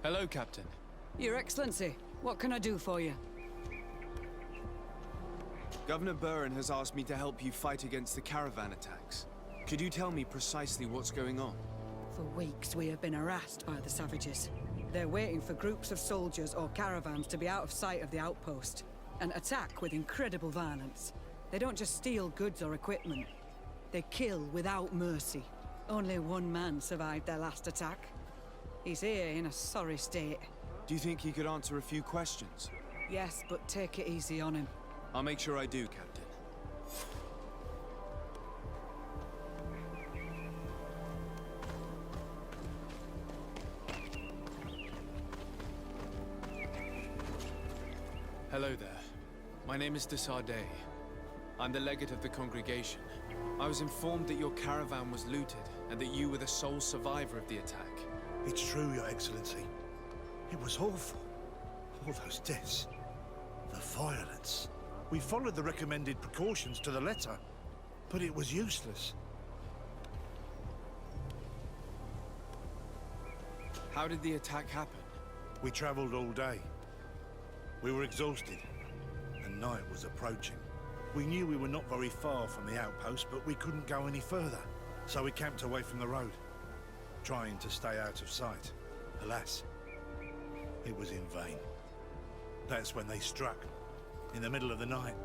Hello, Captain. Your Excellency, what can I do for you? Governor Buren has asked me to help you fight against the caravan attacks. Could you tell me precisely what's going on? For weeks we have been harassed by the savages. They're waiting for groups of soldiers or caravans to be out of sight of the outpost and attack with incredible violence. They don't just steal goods or equipment. They kill without mercy. Only one man survived their last attack. He's here in a sorry state. Do you think he could answer a few questions? Yes, but take it easy on him. I'll make sure I do, Captain. Hello there. My name is Desarde. I'm the legate of the congregation. I was informed that your caravan was looted and that you were the sole survivor of the attack. It's true, Your Excellency. It was awful. All those deaths. The violence. We followed the recommended precautions to the letter, but it was useless. How did the attack happen? We traveled all day. We were exhausted, and night was approaching. We knew we were not very far from the outpost, but we couldn't go any further. So we camped away from the road, trying to stay out of sight. Alas, it was in vain. That's when they struck, in the middle of the night.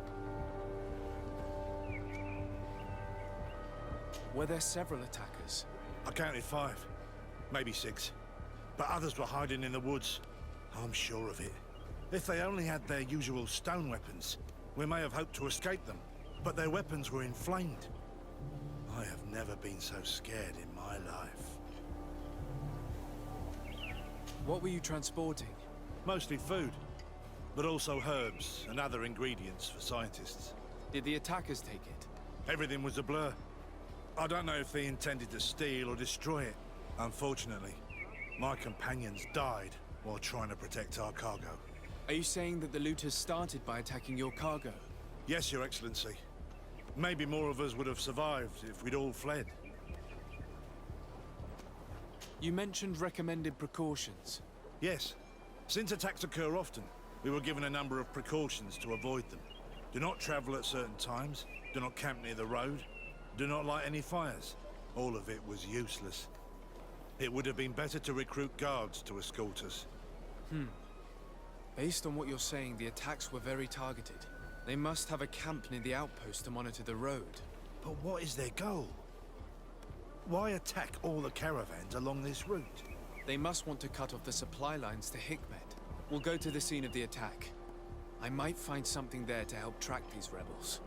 Were there several attackers? I counted 5, maybe 6. But others were hiding in the woods. I'm sure of it. If they only had their usual stone weapons, we may have hoped to escape them. But their weapons were inflamed. I have never been so scared in my life. What were you transporting? Mostly food, but also herbs and other ingredients for scientists. Did the attackers take it? Everything was a blur. I don't know if they intended to steal or destroy it. Unfortunately, my companions died while trying to protect our cargo. Are you saying that the looters started by attacking your cargo? Yes, Your Excellency. Maybe more of us would have survived if we'd all fled. You mentioned recommended precautions. Yes. Since attacks occur often, we were given a number of precautions to avoid them. Do not travel at certain times, do not camp near the road, do not light any fires. All of it was useless. It would have been better to recruit guards to escort us. Based on what you're saying, the attacks were very targeted. They must have a camp near the outpost to monitor the road. But what is their goal? Why attack all the caravans along this route? They must want to cut off the supply lines to Hikmet. We'll go to the scene of the attack. I might find something there to help track these rebels.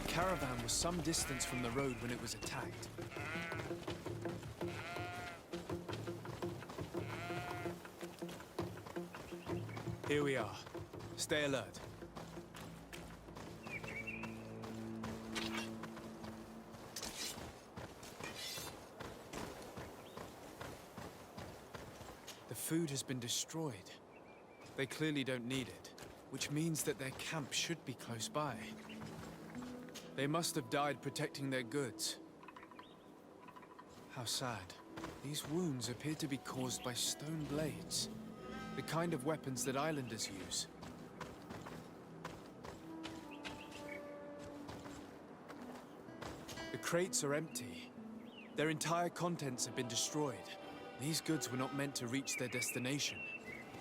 The caravan was some distance from the road when it was attacked. Here we are. Stay alert. The food has been destroyed. They clearly don't need it, which means that their camp should be close by. They must have died protecting their goods. How sad. These wounds appear to be caused by stone blades, the kind of weapons that islanders use. The crates are empty. Their entire contents have been destroyed. These goods were not meant to reach their destination.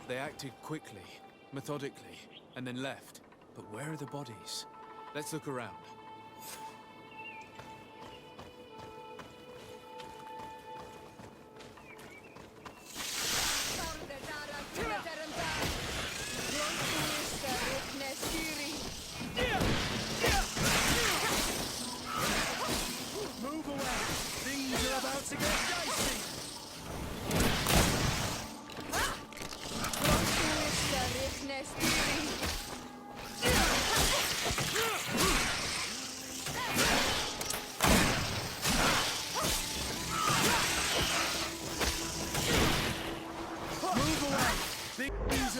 They acted quickly, methodically, and then left. But where are the bodies? Let's look around.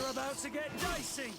are about to get dicey!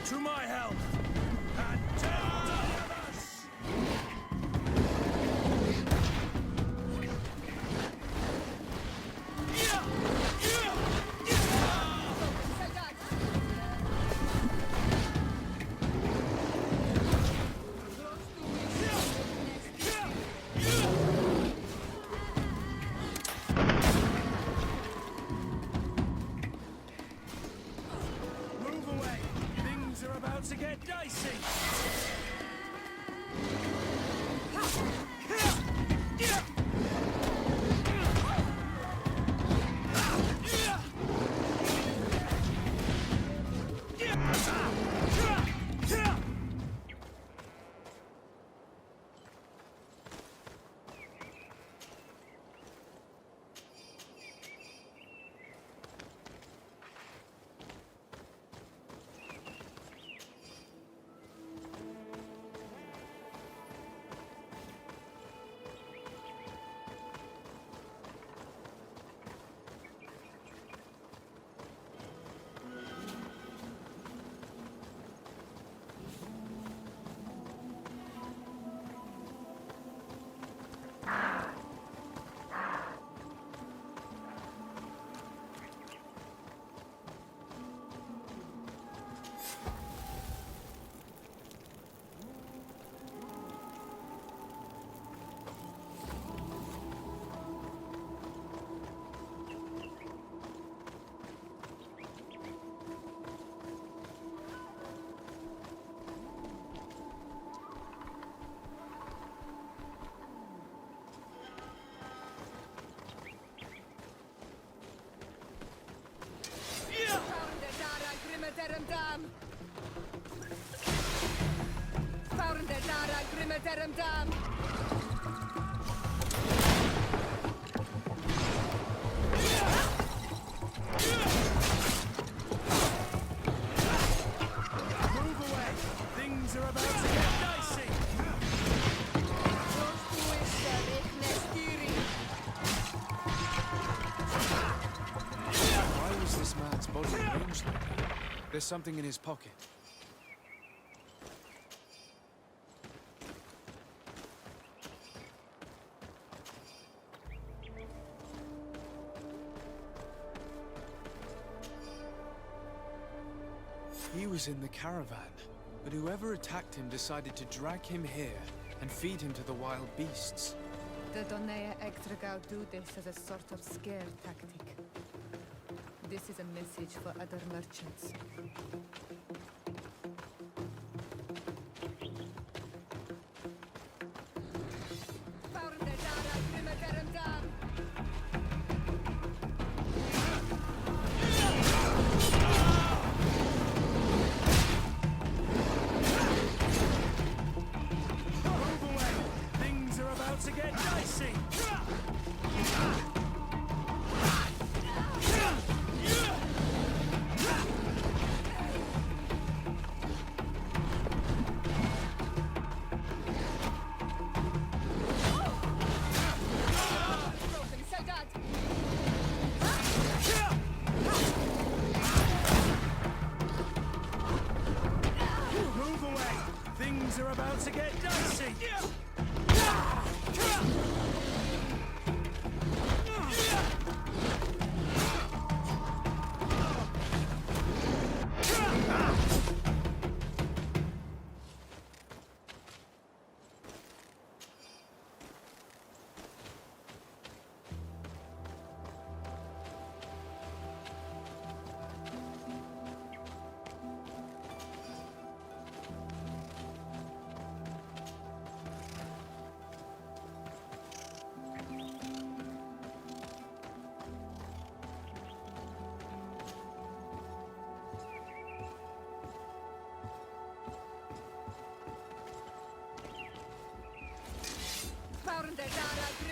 To my help! And take us! Move away! Things are about to get dicey! Move away! Things are about to get dicey! Why was this man's body arranged like that? There's something in his pocket. He was in the caravan, but whoever attacked him decided to drag him here and feed him to the wild beasts. The Donea Ektragao do this as a sort of scare tactic. This is a message for other merchants. Move away! Things are about to get dicey!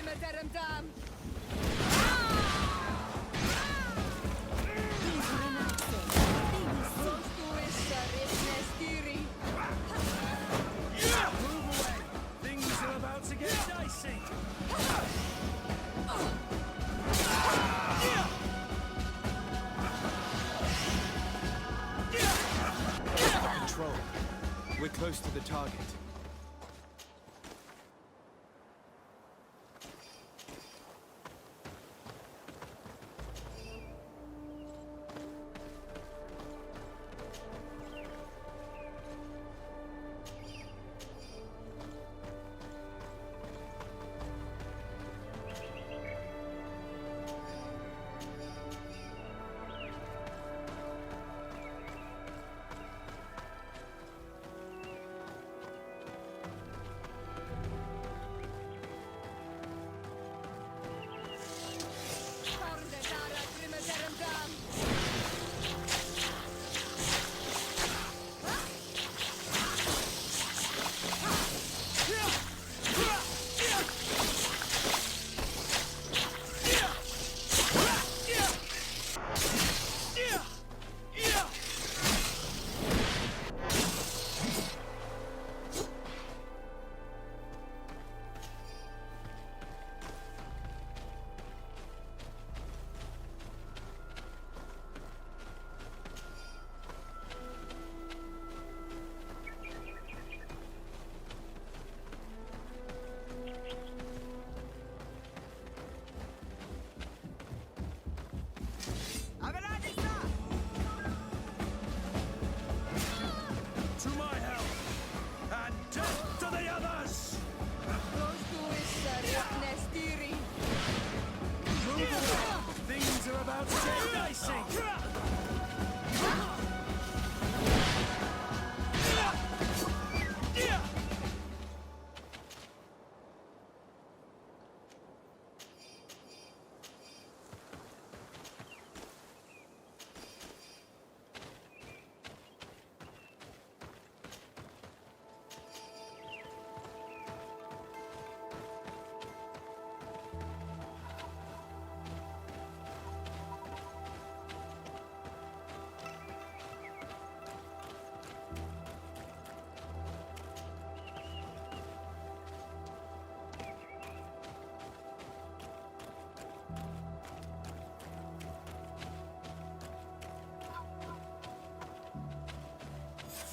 primaterum dam! Move away! Things are about to get dicey! Control. We're close to the target. To my help! And death to the others! Move away! Things are about to get dicey!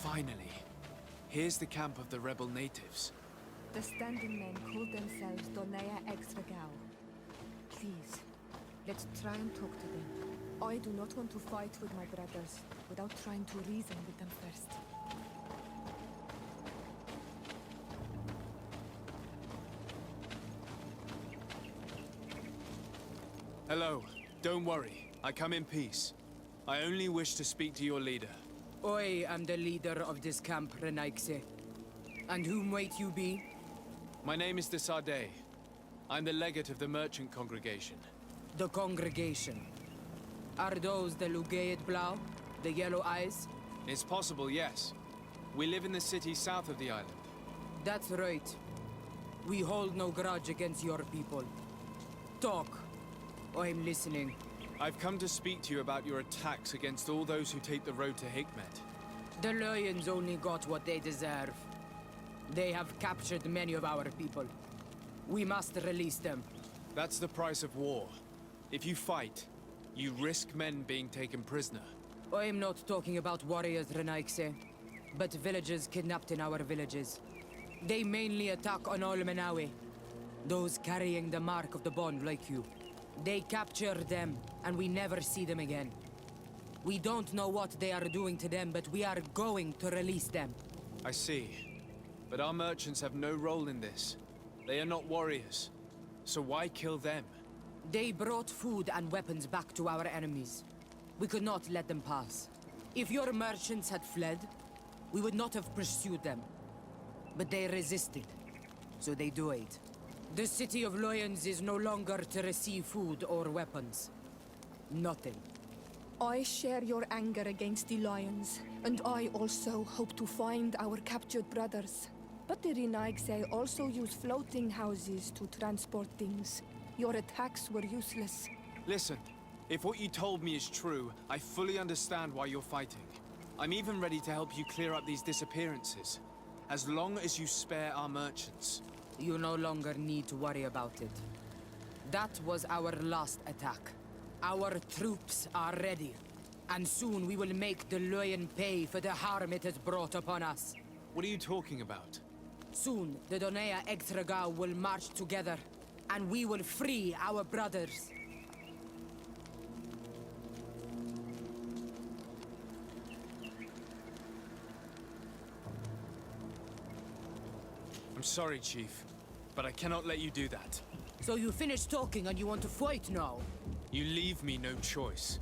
Finally. Here's the camp of the rebel natives. The standing men call themselves Donea Extragao. Please, let's try and talk to them. I do not want to fight with my brothers without trying to reason with them first. Hello. Don't worry. I come in peace. I only wish to speak to your leader. I am the leader of this camp, Renaikse. And whom might you be? My name is Desade. I'm the legate of the merchant congregation. The congregation. Are those the Lugeid Blau? The yellow eyes? It's possible, yes. We live in the city south of the island. That's right. We hold no grudge against your people. Talk. I'm listening. I've come to speak to you about your attacks against all those who take the road to Hikmet. The Lions only got what they deserve. They have captured many of our people. We must release them. That's the price of war. If you fight, you risk men being taken prisoner. I'm not talking about warriors, Renaikse, but villagers kidnapped in our villages. They mainly attack on all Menawe, those carrying the mark of the bond like you. They capture them, and we never see them again. We don't know what they are doing to them, but we are going to release them. I see. But our merchants have no role in this. They are not warriors. So why kill them? They brought food and weapons back to our enemies. We could not let them pass. If your merchants had fled, we would not have pursued them. But they resisted, so they died. The city of Lions is no longer to receive food or weapons. Nothing. I share your anger against the Lions, and I also hope to find our captured brothers. But the Renaigse also use floating houses to transport things. Your attacks were useless. Listen, if what you told me is true, I fully understand why you're fighting. I'm even ready to help you clear up these disappearances, as long as you spare our merchants. You no longer need to worry about it. That was our last attack. Our troops are ready, and soon we will make the Loyen pay for the harm it has brought upon us. What are you talking about? Soon, the Donea Exregao will march together, and we will free our brothers. I'm sorry, Chief, but I cannot let you do that. So you finished talking and you want to fight now? You leave me no choice.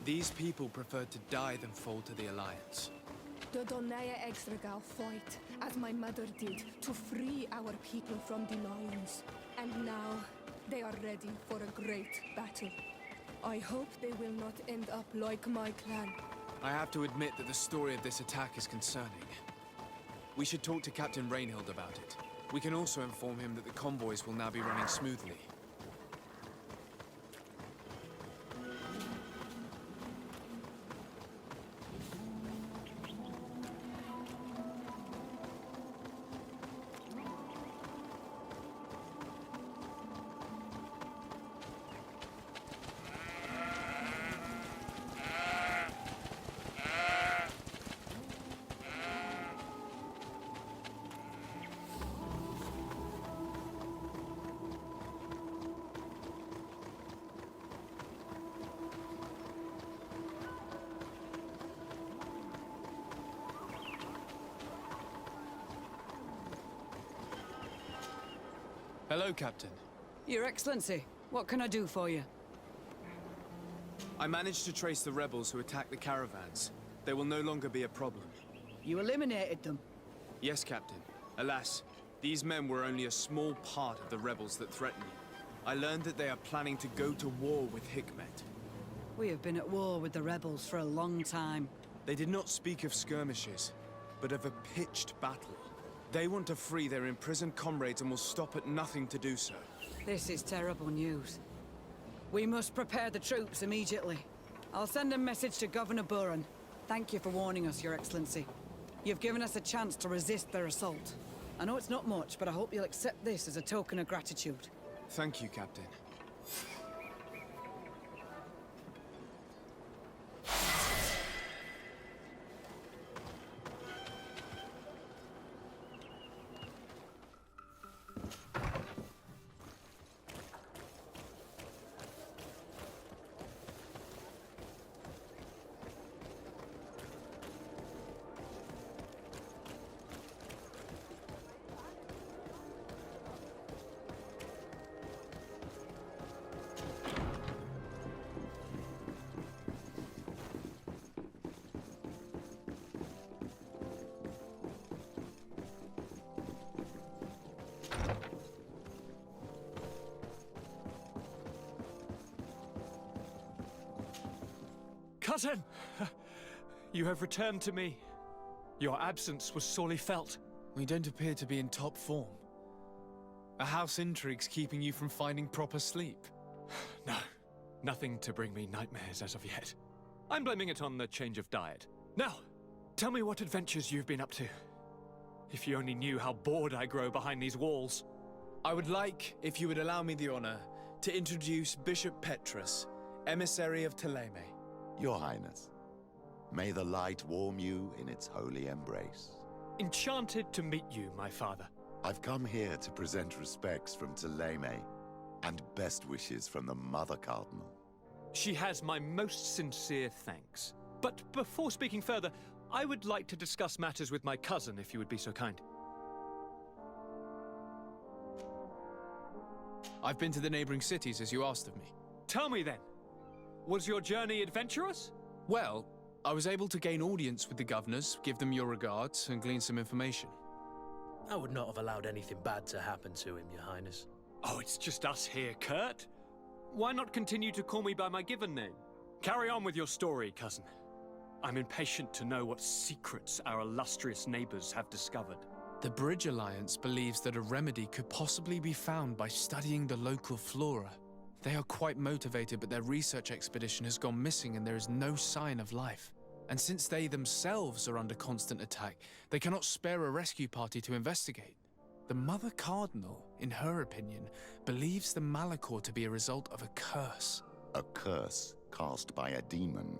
These people preferred to die than fall to the Alliance. The Donea Exregao fight, as my mother did, to free our people from the lions. And now, they are ready for a great battle. I hope they will not end up like my clan. I have to admit that the story of this attack is concerning. We should talk to Captain Reinhild about it. We can also inform him that the convoys will now be running smoothly. Hello, Captain. Your Excellency, what can I do for you? I managed to trace the rebels who attacked the caravans. They will no longer be a problem. You eliminated them. Yes, Captain. Alas, these men were only a small part of the rebels that threaten you. I learned that they are planning to go to war with Hikmet. We have been at war with the rebels for a long time. They did not speak of skirmishes, but of a pitched battle. They want to free their imprisoned comrades and will stop at nothing to do so. This is terrible news. We must prepare the troops immediately. I'll send a message to Governor Buran. Thank you for warning us, Your Excellency. You've given us a chance to resist their assault. I know it's not much, but I hope you'll accept this as a token of gratitude. Thank you, Captain. Cousin! You have returned to me. Your absence was sorely felt. We don't appear to be in top form. Are house intrigues keeping you from finding proper sleep? No, nothing to bring me nightmares as of yet. I'm blaming it on the change of diet. Now, tell me what adventures you've been up to. If you only knew how bored I grow behind these walls. I would like, if you would allow me the honor, to introduce Bishop Petrus, emissary of Ptolemy. Your Highness, may the light warm you in its holy embrace. Enchanted to meet you, my father. I've come here to present respects from Ptolemy and best wishes from the Mother Cardinal. She has my most sincere thanks. But before speaking further, I would like to discuss matters with my cousin, if you would be so kind. I've been to the neighboring cities, as you asked of me. Tell me then, was your journey adventurous? Well, I was able to gain audience with the governors, give them your regards, and glean some information. I would not have allowed anything bad to happen to him, Your Highness. Oh, it's just us here, Kurt. Why not continue to call me by my given name? Carry on with your story, cousin. I'm impatient to know what secrets our illustrious neighbors have discovered. The Bridge Alliance believes that a remedy could possibly be found by studying the local flora. They are quite motivated, but their research expedition has gone missing and there is no sign of life. And since they themselves are under constant attack, they cannot spare a rescue party to investigate. The Mother Cardinal, in her opinion, believes the Malachor to be a result of a curse. A curse cast by a demon,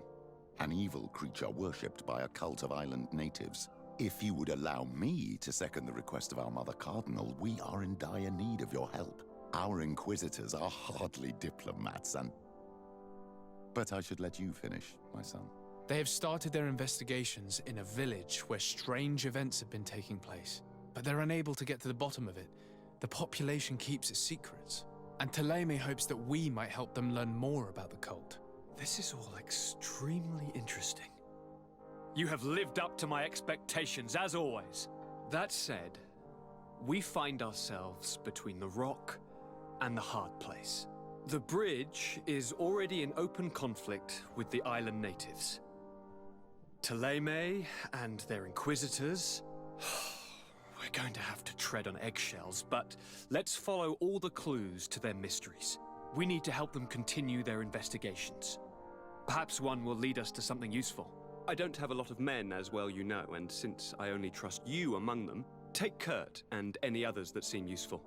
an evil creature worshipped by a cult of island natives. If you would allow me to second the request of our Mother Cardinal, we are in dire need of your help. Our inquisitors are hardly diplomats But I should let you finish, my son. They have started their investigations in a village where strange events have been taking place, but they're unable to get to the bottom of it. The population keeps its secrets, and Ptolemy hopes that we might help them learn more about the cult. This is all extremely interesting. You have lived up to my expectations, as always. That said, we find ourselves between the rock and the hard place. The bridge is already in open conflict with the island natives. Ptolemy and their inquisitors... We're going to have to tread on eggshells, but let's follow all the clues to their mysteries. We need to help them continue their investigations. Perhaps one will lead us to something useful. I don't have a lot of men, as well you know, and since I only trust you among them, take Kurt and any others that seem useful.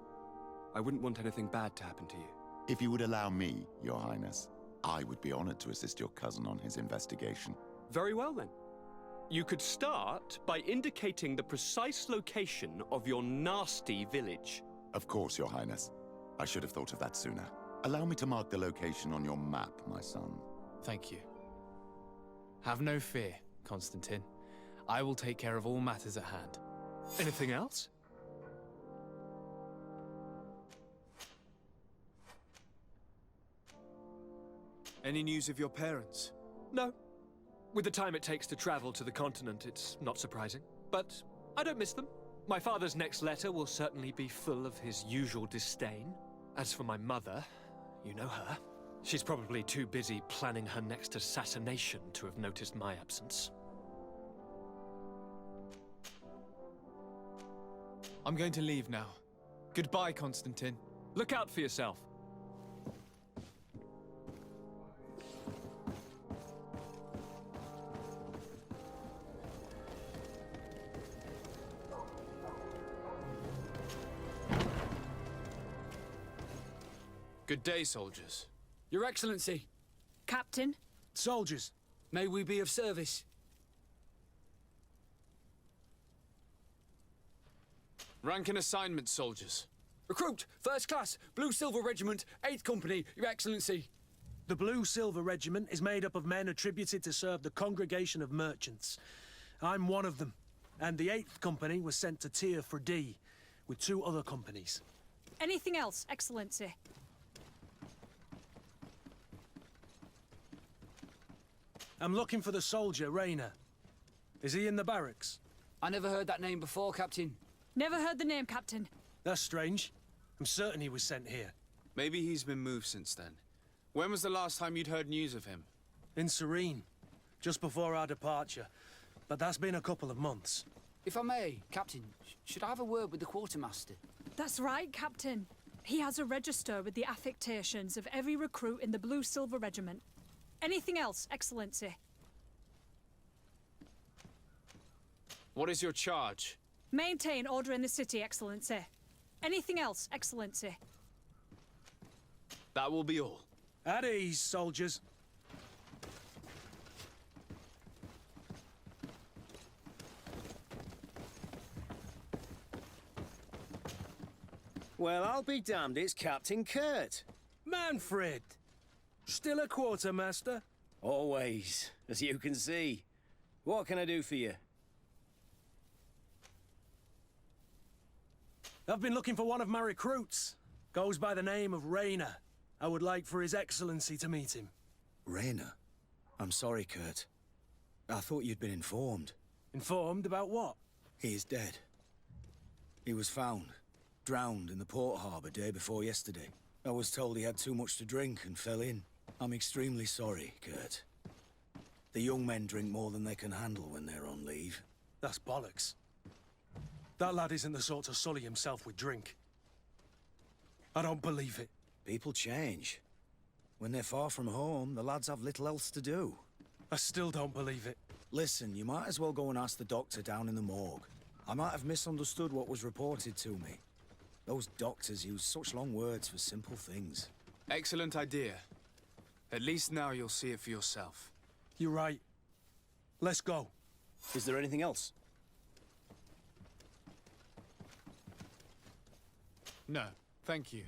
I wouldn't want anything bad to happen to you. If you would allow me, Your Highness, I would be honored to assist your cousin on his investigation. Very well, then. You could start by indicating the precise location of your nasty village. Of course, Your Highness. I should have thought of that sooner. Allow me to mark the location on your map, my son. Thank you. Have no fear, Constantine. I will take care of all matters at hand. Anything else? Any news of your parents? No. With the time it takes to travel to the continent, it's not surprising. But I don't miss them. My father's next letter will certainly be full of his usual disdain. As for my mother, you know her. She's probably too busy planning her next assassination to have noticed my absence. I'm going to leave now. Goodbye, Constantine. Look out for yourself. Good day, soldiers. Your Excellency. Captain? Soldiers, may we be of service? Rank and assignment, soldiers. Recruit, First Class, Blue Silver Regiment, 8th Company, Your Excellency. The Blue Silver Regiment is made up of men attributed to serve the Congregation of Merchants. I'm one of them, and the 8th Company was sent to Tier for D, with 2 other companies. Anything else, Excellency? I'm looking for the soldier, Rayner. Is he in the barracks? I never heard that name before, Captain. Never heard the name, Captain. That's strange. I'm certain he was sent here. Maybe he's been moved since then. When was the last time you'd heard news of him? In Serene. just before our departure. But that's been a couple of months. If I may, Captain, should I have a word with the quartermaster? That's right, Captain. He has a register with the affectations of every recruit in the Blue Silver Regiment. Anything else, Excellency? What is your charge? Maintain order in the city, Excellency. Anything else, Excellency? That will be all. At ease, soldiers. Well, I'll be damned, it's Captain Kurt. Manfred! Still a quartermaster? Always, as you can see. What can I do for you? I've been looking for one of my recruits. Goes by the name of Rayner. I would like for His Excellency to meet him. Rayner? I'm sorry, Kurt. I thought you'd been informed. Informed about what? He is dead. He was found, drowned in the port harbour day before yesterday. I was told he had too much to drink and fell in. I'm extremely sorry, Kurt. The young men drink more than they can handle when they're on leave. That's bollocks. That lad isn't the sort to sully himself with drink. I don't believe it. People change. When they're far from home, the lads have little else to do. I still don't believe it. Listen, you might as well go and ask the doctor down in the morgue. I might have misunderstood what was reported to me. Those doctors use such long words for simple things. Excellent idea. At least now you'll see it for yourself. You're right. Let's go. Is there anything else? No, thank you.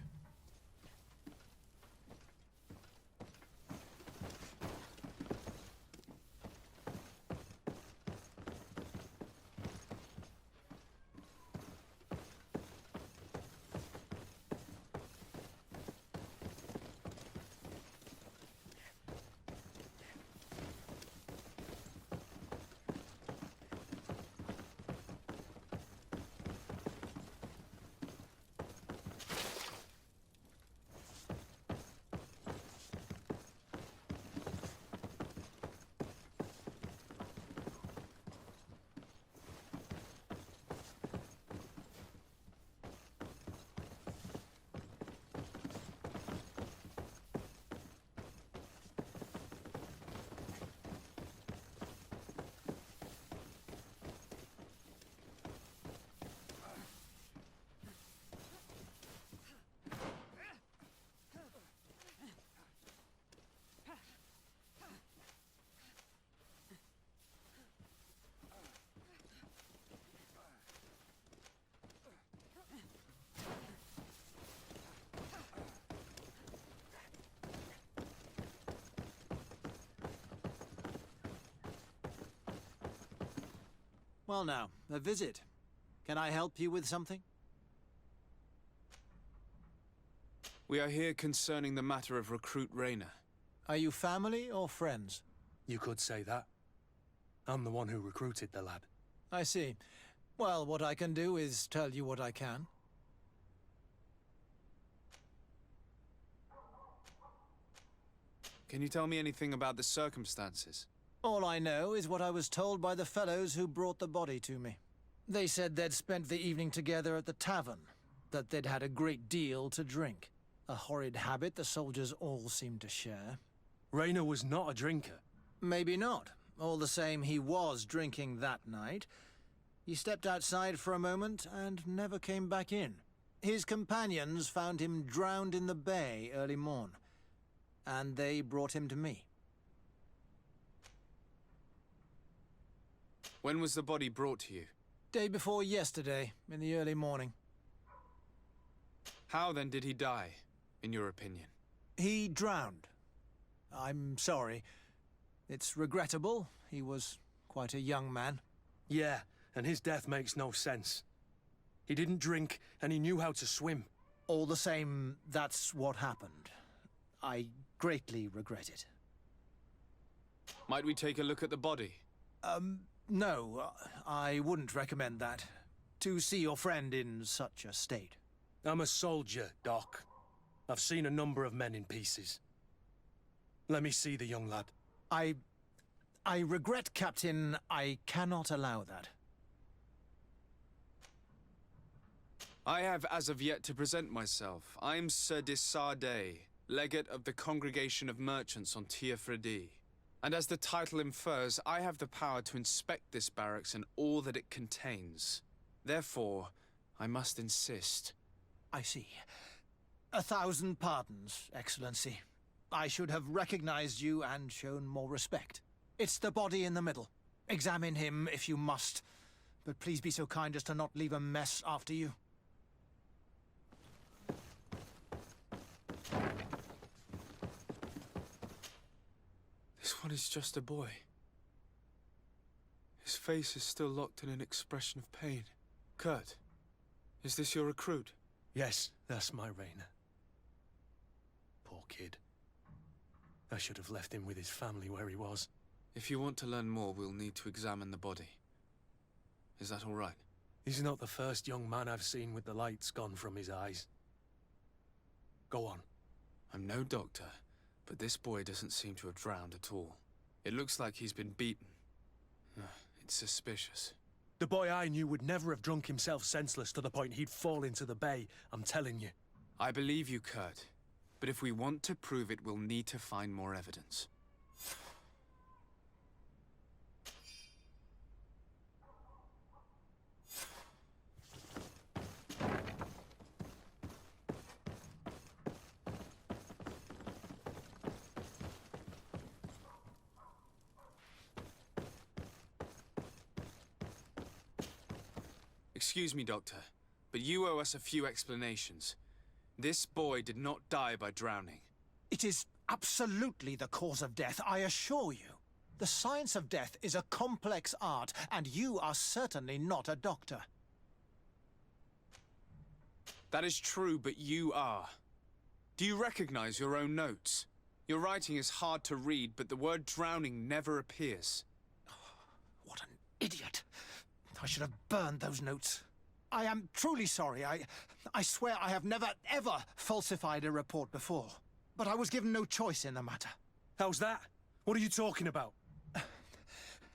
Well now, a visit. Can I help you with something? We are here concerning the matter of recruit Rayner. Are you family or friends? You could say that. I'm the one who recruited the lad. I see. Well, what I can do is tell you what I can. Can you tell me anything about the circumstances? All I know is what I was told by the fellows who brought the body to me. They said they'd spent the evening together at the tavern, that they'd had a great deal to drink. A horrid habit the soldiers all seemed to share. Rayner was not a drinker. Maybe not. All the same, he was drinking that night. He stepped outside for a moment and never came back in. His companions found him drowned in the bay early morn, and they brought him to me. When was the body brought to you? Day before yesterday, in the early morning. How then did he die, in your opinion? He drowned. I'm sorry. It's regrettable. He was quite a young man. Yeah, and his death makes no sense. He didn't drink, and he knew how to swim. All the same, that's what happened. I greatly regret it. Might we take a look at the body? No, I wouldn't recommend that. To see your friend in such a state. I'm a soldier, Doc. I've seen a number of men in pieces. Let me see the young lad. I regret, Captain, I cannot allow that. I have as of yet to present myself. I'm Sir Desardet, legate of the Congregation of Merchants on Tir Fredi. And as the title infers, I have the power to inspect this barracks and all that it contains. Therefore, I must insist. I see. 1,000 pardons, Excellency. I should have recognized you and shown more respect. It's the body in the middle. Examine him if you must, but please be so kind as to not leave a mess after you. This one is just a boy. His face is still locked in an expression of pain. Kurt, is this your recruit? Yes, that's my Raina. Poor kid. I should have left him with his family where he was. If you want to learn more, we'll need to examine the body. Is that all right? He's not the first young man I've seen with the lights gone from his eyes. Go on. I'm no doctor, but this boy doesn't seem to have drowned at all. It looks like he's been beaten. It's suspicious. The boy I knew would never have drunk himself senseless to the point he'd fall into the bay, I'm telling you. I believe you, Kurt. But if we want to prove it, we'll need to find more evidence. Excuse me, Doctor, but you owe us a few explanations. This boy did not die by drowning. It is absolutely the cause of death, I assure you. The science of death is a complex art, and you are certainly not a doctor. That is true, but you are. Do you recognize your own notes? Your writing is hard to read, but the word drowning never appears. What an idiot. I should have burned those notes. I am truly sorry. I swear I have never, ever falsified a report before. But I was given no choice in the matter. How's that? What are you talking about?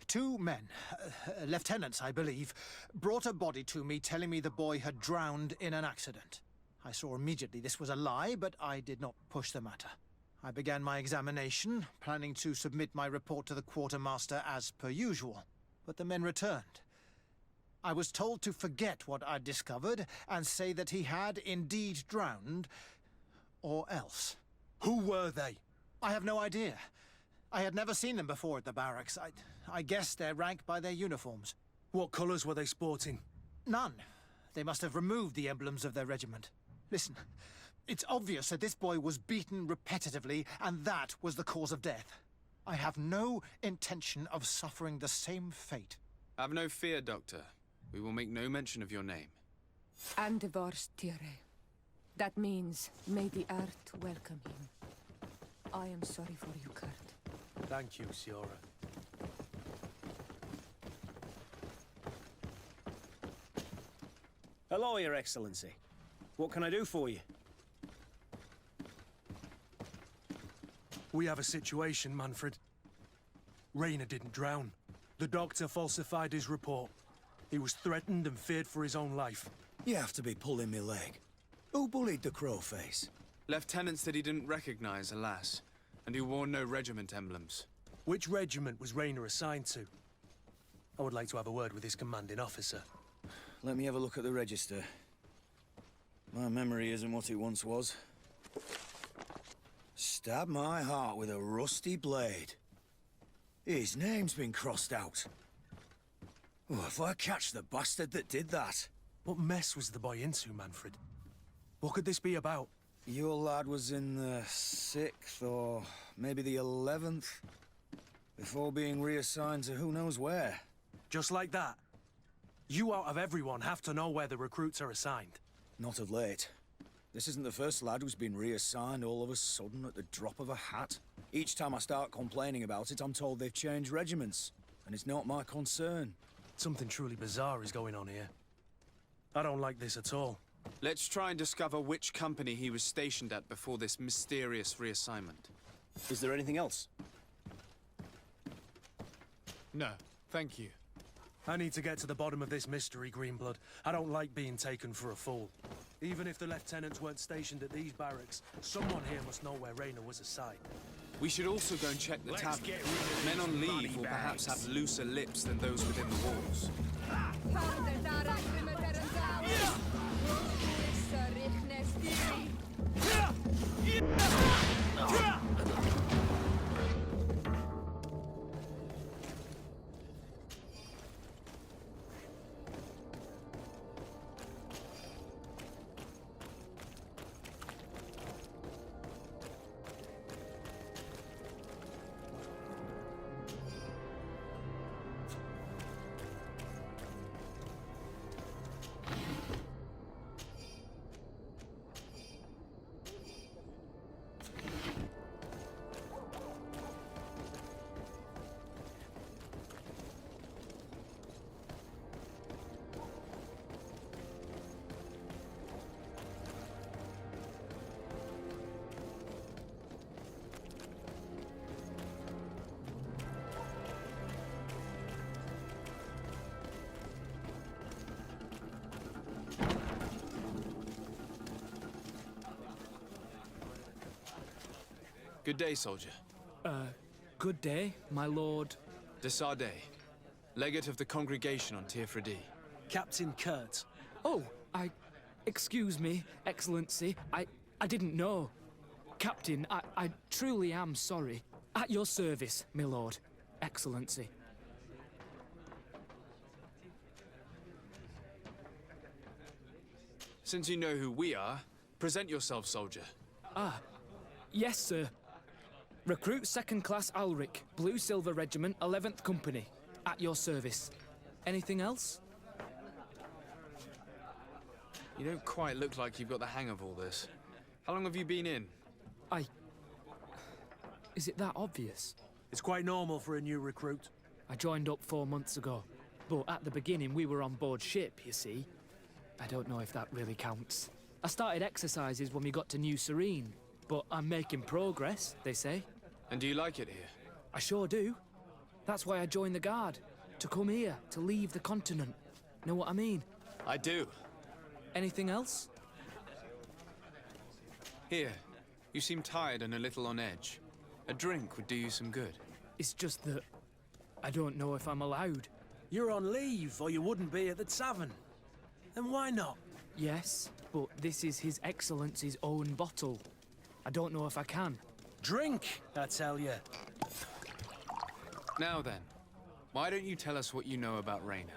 2 men, lieutenants, I believe, brought a body to me telling me the boy had drowned in an accident. I saw immediately this was a lie, but I did not push the matter. I began my examination, planning to submit my report to the quartermaster as per usual. But the men returned. I was told to forget what I'd discovered and say that he had indeed drowned, or else. Who were they? I have no idea. I had never seen them before at the barracks. I guessed their rank by their uniforms. What colours were they sporting? None. They must have removed the emblems of their regiment. Listen, it's obvious that this boy was beaten repetitively, and that was the cause of death. I have no intention of suffering the same fate. Have no fear, Doctor. We will make no mention of your name. Andevars Tire. That means, may the earth welcome him. I am sorry for you, Kurt. Thank you, Siora. Hello, Your Excellency. What can I do for you? We have a situation, Manfred. Raina didn't drown. The doctor falsified his report. He was threatened and feared for his own life. You have to be pulling me leg. Who bullied the crowface? Lieutenants that he didn't recognize, alas, and who wore no regiment emblems. Which regiment was Raina assigned to? I would like to have a word with his commanding officer. Let me have a look at the register. My memory isn't what it once was. Stab my heart with a rusty blade. His name's been crossed out. Oh, if I catch the bastard that did that. What mess was the boy into, Manfred? What could this be about? Your lad was in the 6th or maybe the 11th, before being reassigned to who knows where. Just like that? You out of everyone have to know where the recruits are assigned. Not of late. This isn't the first lad who's been reassigned all of a sudden at the drop of a hat. Each time I start complaining about it, I'm told they've changed regiments, and it's not my concern. Something truly bizarre is going on here. I don't like this at all. Let's try and discover which company he was stationed at before this mysterious reassignment. Is there anything else? No, thank you. I need to get to the bottom of this mystery, Greenblood. I don't like being taken for a fool. Even if the lieutenants weren't stationed at these barracks, someone here must know where Raynor was assigned. We should also go and check the tavern. Men on leave will perhaps have looser lips than those within the walls. Good day, soldier. Good day, my lord. De Sardet, legate of the congregation on Tirfredi. Captain Kurt. Oh, excuse me, Excellency. I didn't know. Captain, I truly am sorry. At your service, my lord. Excellency. Since you know who we are, present yourself, soldier. Yes, sir. Recruit 2nd Class Alric, Blue Silver Regiment, 11th Company. At your service. Anything else? You don't quite look like you've got the hang of all this. How long have you been in? Is it that obvious? It's quite normal for a new recruit. I joined up 4 months ago. But at the beginning, we were on board ship, you see. I don't know if that really counts. I started exercises when we got to New Serene. But I'm making progress, they say. And do you like it here? I sure do. That's why I joined the Guard. To come here, to leave the continent. Know what I mean? I do. Anything else? Here, you seem tired and a little on edge. A drink would do you some good. It's just that I don't know if I'm allowed. You're on leave, or you wouldn't be at the tavern. And why not? Yes, but this is His Excellency's own bottle. I don't know if I can. Drink, I tell you. Now then, why don't you tell us what you know about Raynor?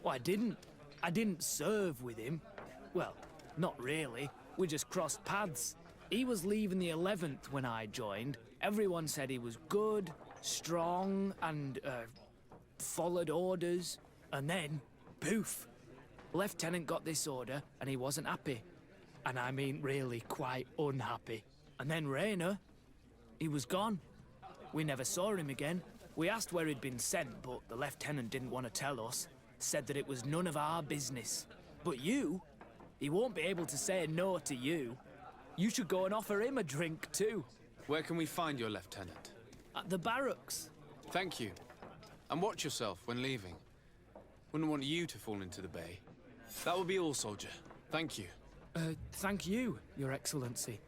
Well, I didn't serve with him. Well, not really. We just crossed paths. He was leaving the 11th when I joined. Everyone said he was good, strong, and, followed orders. And then, poof. Lieutenant got this order, and he wasn't happy. And I mean really quite unhappy. And then Raynor, he was gone. We never saw him again. We asked where he'd been sent, but the lieutenant didn't want to tell us. Said that it was none of our business. But you, he won't be able to say no to you. You should go and offer him a drink too. Where can we find your lieutenant? At the barracks. Thank you. And watch yourself when leaving. Wouldn't want you to fall into the bay. That will be all, soldier. Thank you. Thank you, Your Excellency.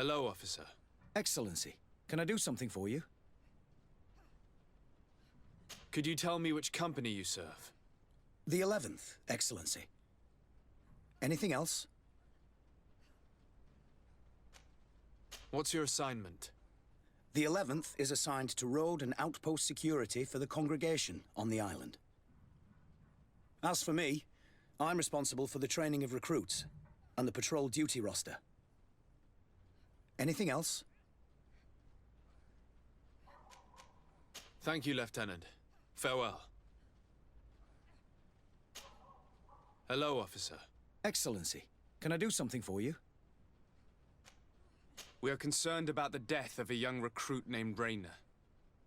Hello, officer. Excellency, can I do something for you? Could you tell me which company you serve? The 11th, Excellency. Anything else? What's your assignment? The 11th is assigned to road and outpost security for the congregation on the island. As for me, I'm responsible for the training of recruits and the patrol duty roster. Anything else? Thank you, Lieutenant. Farewell. Hello, officer. Excellency, can I do something for you? We are concerned about the death of a young recruit named Raynor.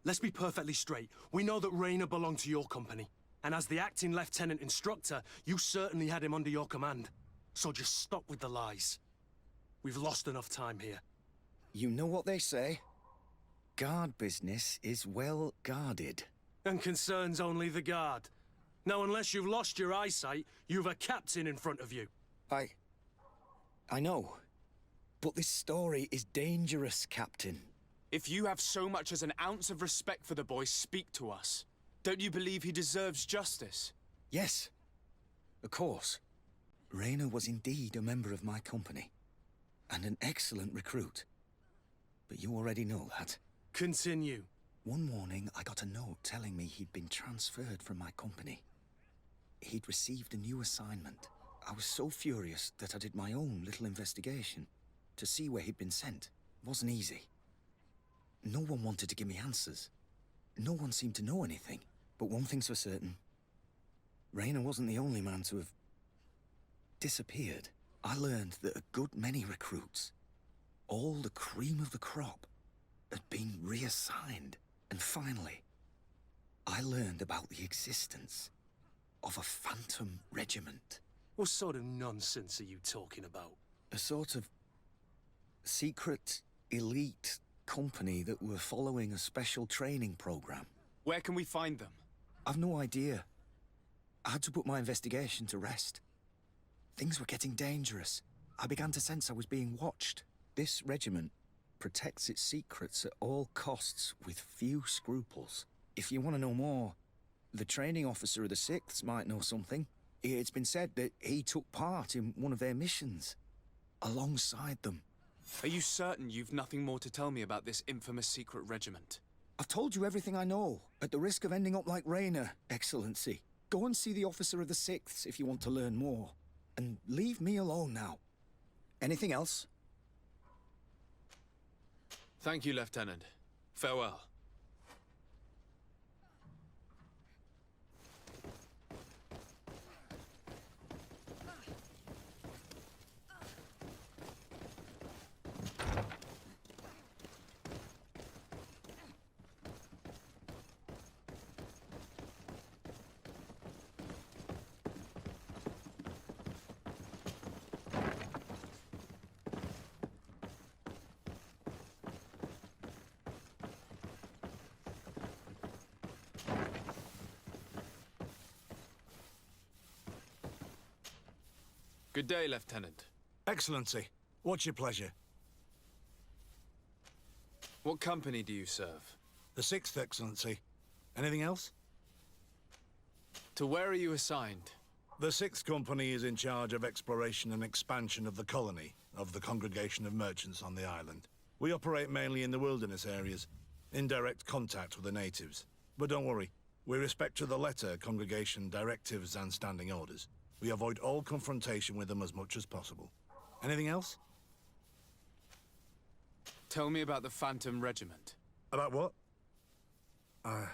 Let's be perfectly straight. We know that Raynor belonged to your company. And as the acting lieutenant instructor, you certainly had him under your command. So just stop with the lies. We've lost enough time here. You know what they say? Guard business is well guarded. And concerns only the guard. Now, unless you've lost your eyesight, you've a captain in front of you. I know. But this story is dangerous, Captain. If you have so much as an ounce of respect for the boy, speak to us. Don't you believe he deserves justice? Yes, of course. Raynor was indeed a member of my company. And an excellent recruit. But you already know that. Continue. One morning, I got a note telling me he'd been transferred from my company. He'd received a new assignment. I was so furious that I did my own little investigation to see where he'd been sent. It wasn't easy. No one wanted to give me answers. No one seemed to know anything. But one thing's for certain. Raynor wasn't the only man to have disappeared. I learned that a good many recruits, all the cream of the crop, had been reassigned. And finally, I learned about the existence of a phantom regiment. What sort of nonsense are you talking about? A sort of secret, elite company that were following a special training program. Where can we find them? I've no idea. I had to put my investigation to rest. Things were getting dangerous. I began to sense I was being watched. This regiment protects its secrets at all costs with few scruples. If you want to know more, the training officer of the 6th might know something. It's been said that he took part in one of their missions, alongside them. Are you certain you've nothing more to tell me about this infamous secret regiment? I've told you everything I know, at the risk of ending up like Raynor, Excellency. Go and see the officer of the 6th if you want to learn more. And leave me alone now. Anything else? Thank you, Lieutenant. Farewell. Good day, Lieutenant. Excellency, what's your pleasure? What company do you serve? The 6th, Excellency. Anything else? To where are you assigned? The 6th Company is in charge of exploration and expansion of the colony of the Congregation of Merchants on the island. We operate mainly in the wilderness areas, in direct contact with the natives. But don't worry, we respect to the letter congregation directives and standing orders. We avoid all confrontation with them as much as possible. Anything else? Tell me about the Phantom Regiment. About what? I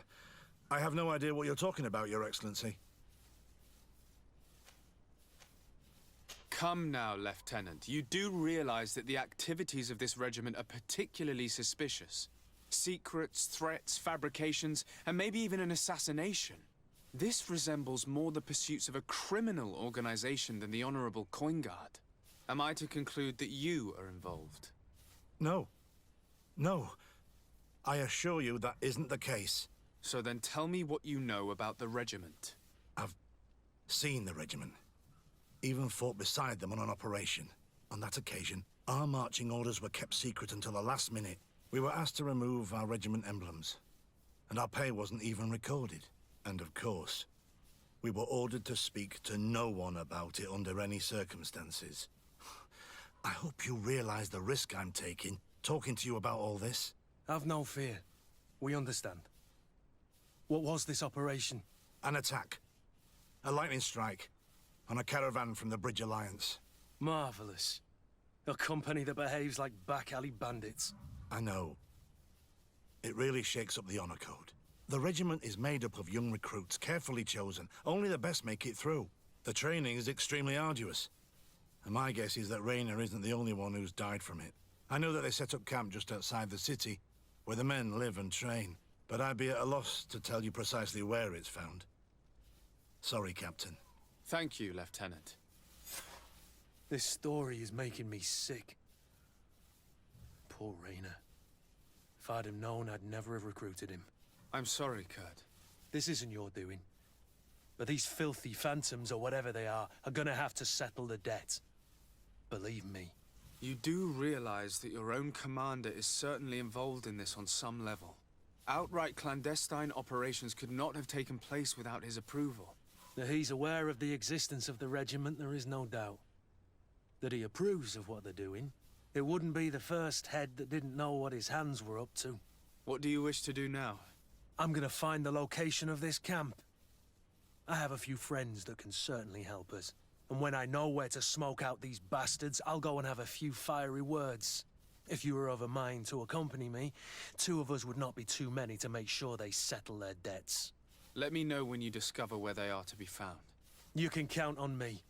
have no idea what you're talking about, Your Excellency. Come now, Lieutenant. You do realize that the activities of this regiment are particularly suspicious. Secrets, threats, fabrications, and maybe even an assassination. This resembles more the pursuits of a criminal organization than the Honorable Coin Guard. Am I to conclude that you are involved? No. No. I assure you that isn't the case. So then tell me what you know about the regiment. I've seen the regiment. Even fought beside them on an operation. On that occasion, our marching orders were kept secret until the last minute. We were asked to remove our regiment emblems, and our pay wasn't even recorded. And of course, we were ordered to speak to no one about it under any circumstances. I hope you realize the risk I'm taking, talking to you about all this. Have no fear. We understand. What was this operation? An attack. A lightning strike on a caravan from the Bridge Alliance. Marvelous. A company that behaves like back-alley bandits. I know. It really shakes up the honor code. The regiment is made up of young recruits, carefully chosen. Only the best make it through. The training is extremely arduous. And my guess is that Raynor isn't the only one who's died from it. I know that they set up camp just outside the city, where the men live and train. But I'd be at a loss to tell you precisely where it's found. Sorry, Captain. Thank you, Lieutenant. This story is making me sick. Poor Raynor. If I'd have known, I'd never have recruited him. I'm sorry, Kurt. This isn't your doing. But these filthy phantoms, or whatever they are gonna have to settle the debt. Believe me. You do realize that your own commander is certainly involved in this on some level. Outright clandestine operations could not have taken place without his approval. That he's aware of the existence of the regiment, there is no doubt. That he approves of what they're doing. It wouldn't be the first head that didn't know what his hands were up to. What do you wish to do now? I'm gonna find the location of this camp. I have a few friends that can certainly help us. And when I know where to smoke out these bastards, I'll go and have a few fiery words. If you were of a mind to accompany me, 2 of us would not be too many to make sure they settle their debts. Let me know when you discover where they are to be found. You can count on me.